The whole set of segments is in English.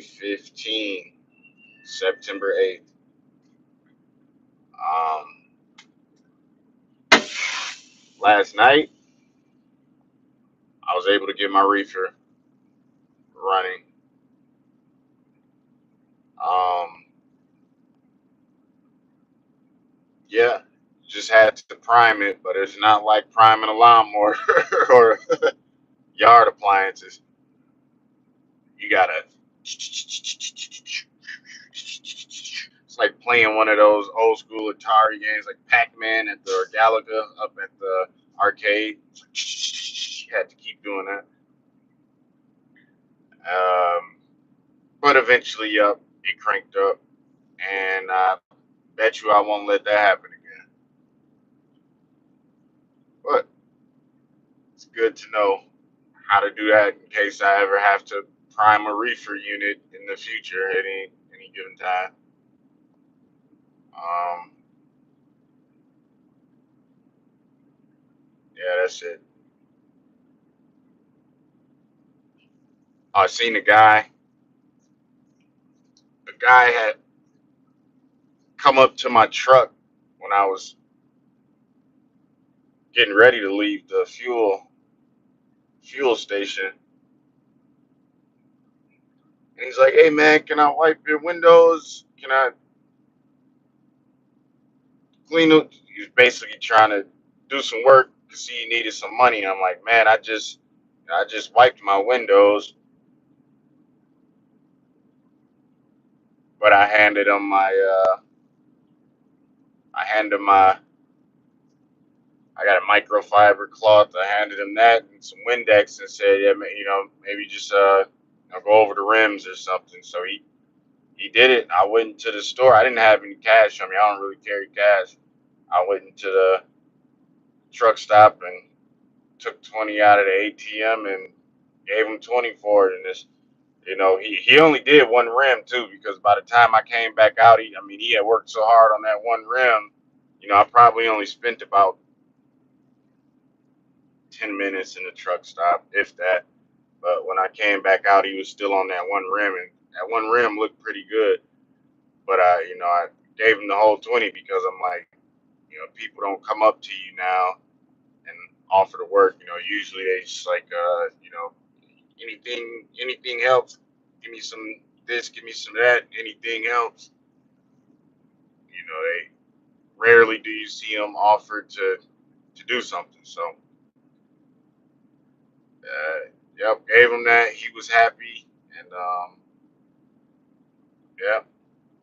day 15, September 8th. Um, Last night, I was able to get my reefer running. Um, yeah, just had to prime it, but it's not like priming a lawnmower or yard appliances. You gotta. It's like playing one of those old school Atari games, like Pac-Man at the or Galaga up at the arcade. You had to keep doing that. But eventually, up it cranked up, and I bet you I won't let that happen again. But it's good to know how to do that in case I ever have to prime a reefer unit in the future at any given time. Um, yeah, that's it. I seen a guy. The guy had come up to my truck when I was getting ready to leave the fuel station, and he's like, "Hey man, can I wipe your windows? Can I clean up?" He was basically trying to do some work because he needed some money. And I'm like, "Man, I just wiped my windows," but I handed him my I got a microfiber cloth. I handed him that and some Windex and said, "Yeah, maybe just go over the rims or something." So he did it. I went to the store. I didn't have any cash on me. I don't really carry cash. I went into the truck stop and took 20 out of the ATM and gave him 20 for it. And he only did one rim too, because by the time I came back out, he had worked so hard on that one rim. I probably only spent about 10 minutes in the truck stop, if that. But when I came back out, he was still on that one rim, and that one rim looked pretty good. But I gave him the whole 20 because I'm like, people don't come up to you now and offer to work. Usually they just like, anything helps. Give me some this, give me some that. Anything helps. They rarely do you see them offer to do something. So, yep, gave him that. He was happy, and yeah,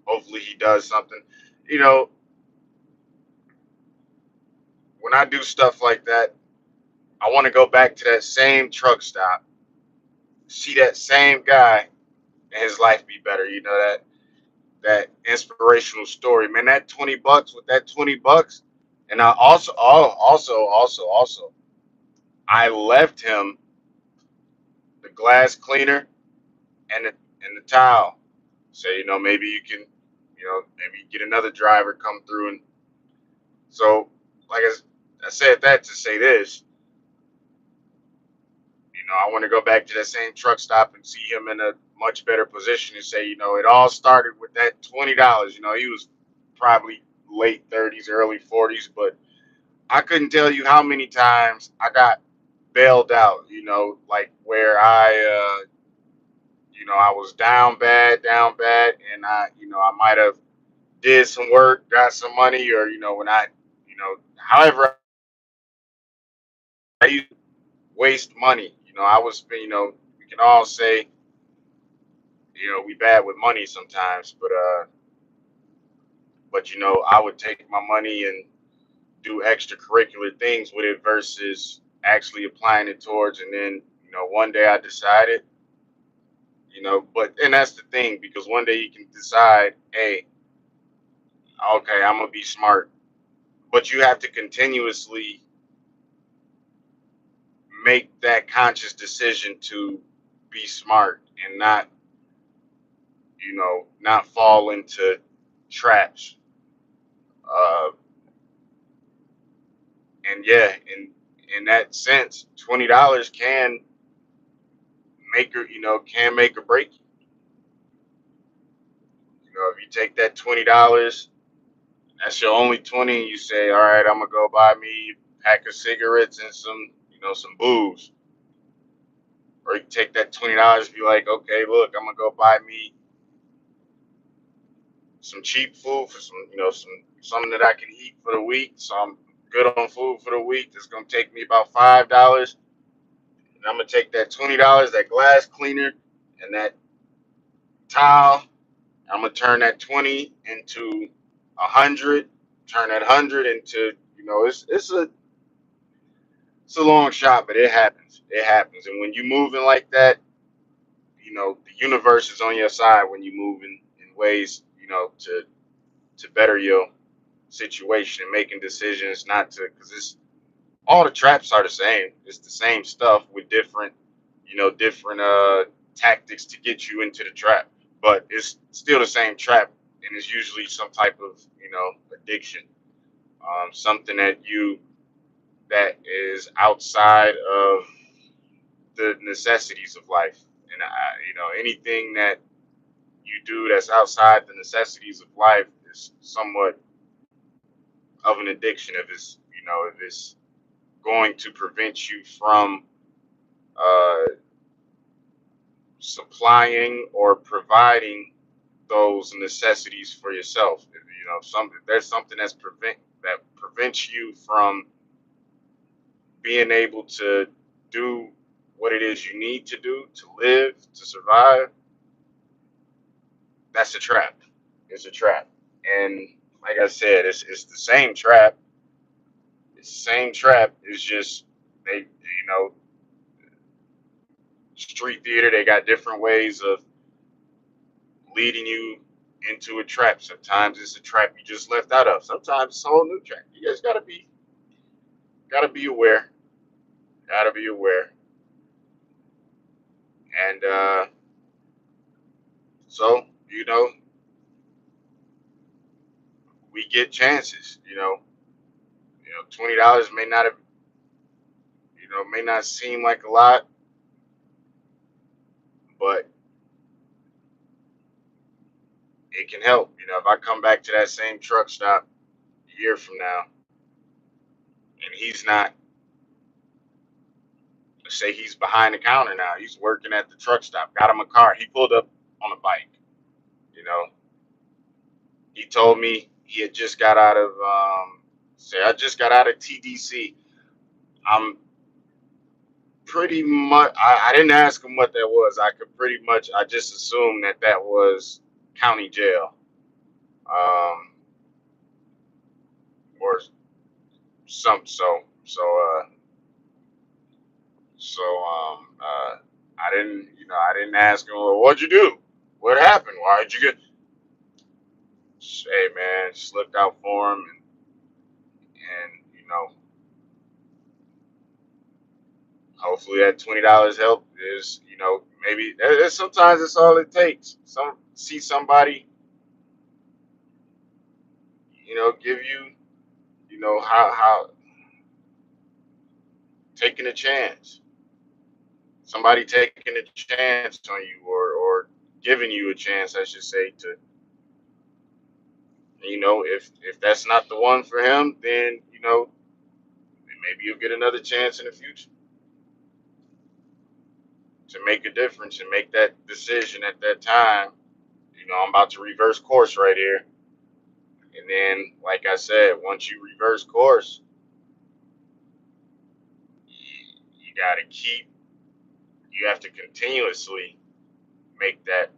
hopefully he does something. You know, when I do stuff like that, I want to go back to that same truck stop, see that same guy, and his life be better. That inspirational story, man. That $20 with that $20, and I also, I left him the glass cleaner and the towel. Say, maybe you can, maybe get another driver come through. And so, like I said that to say this, I want to go back to that same truck stop and see him in a much better position and say, it all started with that $20. He was probably late 30s, early 40s, but I couldn't tell you how many times I got bailed out, like where I was down bad, and I might have did some work, got some money, or, when however I used to waste money. I was, we can all say, we bad with money sometimes, but I would take my money and do extracurricular things with it versus actually applying it towards. And then, one day I decided, but and that's the thing, because one day you can decide, hey, okay, I'm gonna be smart, but you have to continuously make that conscious decision to be smart and not fall into traps. Uh, and yeah, in that sense, $20 can make or break you. If you take that $20, that's your only 20, and you say, all right, I'm gonna go buy me a pack of cigarettes and some booze. Or you take that $20, be like, okay, look, I'm gonna go buy me some cheap food for something that I can eat for the week. So I'm good on food for the week. It's gonna take me about $5. And I'm gonna take that $20, that glass cleaner, and that towel. I'm gonna turn that 20 into 100. Turn that 100 into it's a long shot, but it happens. It happens. And when you moving like that, the universe is on your side when you move in ways to better your situation and making decisions not to, because it's all the traps are the same. It's the same stuff with different tactics to get you into the trap, but it's still the same trap, and it's usually some type of addiction, something that is outside of the necessities of life. And anything that you do that's outside the necessities of life is somewhat of an addiction if it's going to prevent you from uh, supplying or providing those necessities for yourself. If there's something that prevents you from being able to do what it is you need to do to live, to survive, that's a trap. It's a trap. And like I said, it's the same trap. It's the same trap. It's just street theater, they got different ways of leading you into a trap. Sometimes it's a trap you just left out of. Sometimes it's a whole new trap. You guys gotta be aware. Gotta be aware. And so, we get chances. $20 may not seem like a lot, but it can help. If I come back to that same truck stop a year from now and he's not, let's say he's behind the counter now, he's working at the truck stop, got him a car, he pulled up on a bike, you know, he told me he had just got out of, I just got out of TDC. I'm pretty much, I didn't ask him what that was. I just assumed that was county jail, um, or some, I didn't ask him, well, what'd you do? What happened? Why'd you get, hey man, just looked out for him, and hopefully that $20 help is, maybe sometimes that's all it takes. See somebody, give you, how taking a chance. Somebody taking a chance on you, or giving you a chance, I should say, to, if that's not the one for him, then, maybe you'll get another chance in the future to make a difference and make that decision at that time. I'm about to reverse course right here. And then, like I said, once you reverse course, you got to you have to continuously make that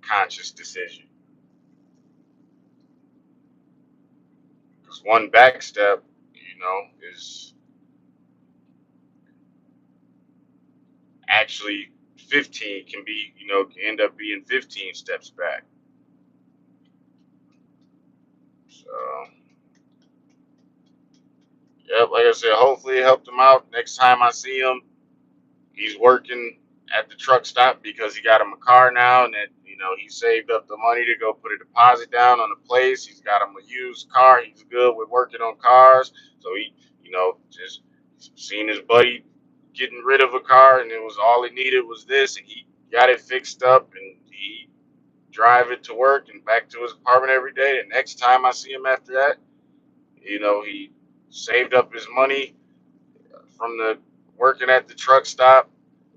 conscious decision. Because one back step, is actually 15, can end up being 15 steps back. So, yep, like I said, hopefully it helped him out. Next time I see him, he's working at the truck stop because he got him a car now, and that he saved up the money to go put a deposit down on the place. He's got him a used car. He's good with working on cars, so he just seen his buddy getting rid of a car, and it was all it needed was this, and he got it fixed up, and he drive it to work and back to his apartment every day. The next time I see him after that, he saved up his money from the working at the truck stop.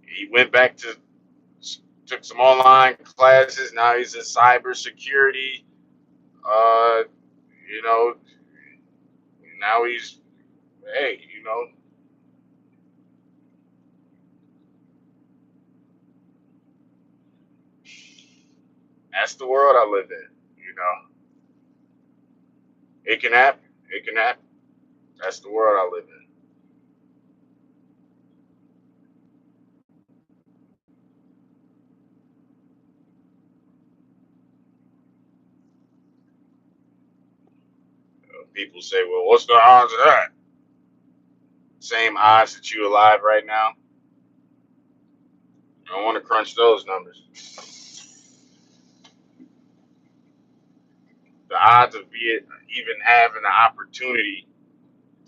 He went back to took some online classes. Now he's in cybersecurity. Uh, you know, now he's hey, that's the world I live in. It can happen. It can happen. That's the world I live in. People say, well, what's the odds of that? Same odds that you alive right now. I don't want to crunch those numbers. The odds of even having the opportunity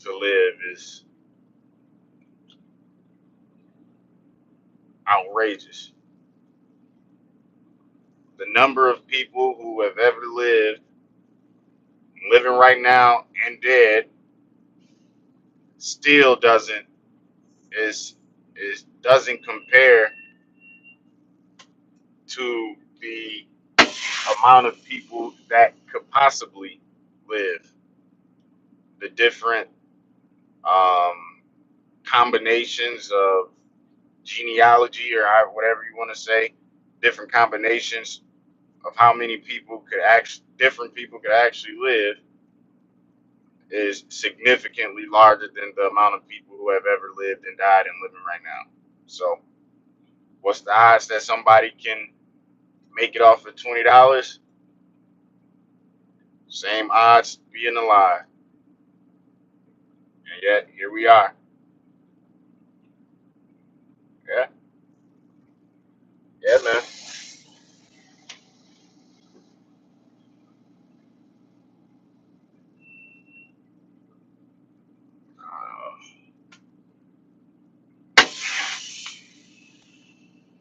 to live is outrageous. The number of people who have ever lived, living right now and dead, still is doesn't compare to the amount of people that could possibly live. The different um, combinations of genealogy or whatever you want to say, different combinations of how many people different people could actually live is significantly larger than the amount of people who have ever lived and died and living right now. So, what's the odds that somebody can make it off of $20? Same odds being alive. And yet, here we are. Yeah, yeah, man.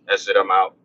That's it. I'm out.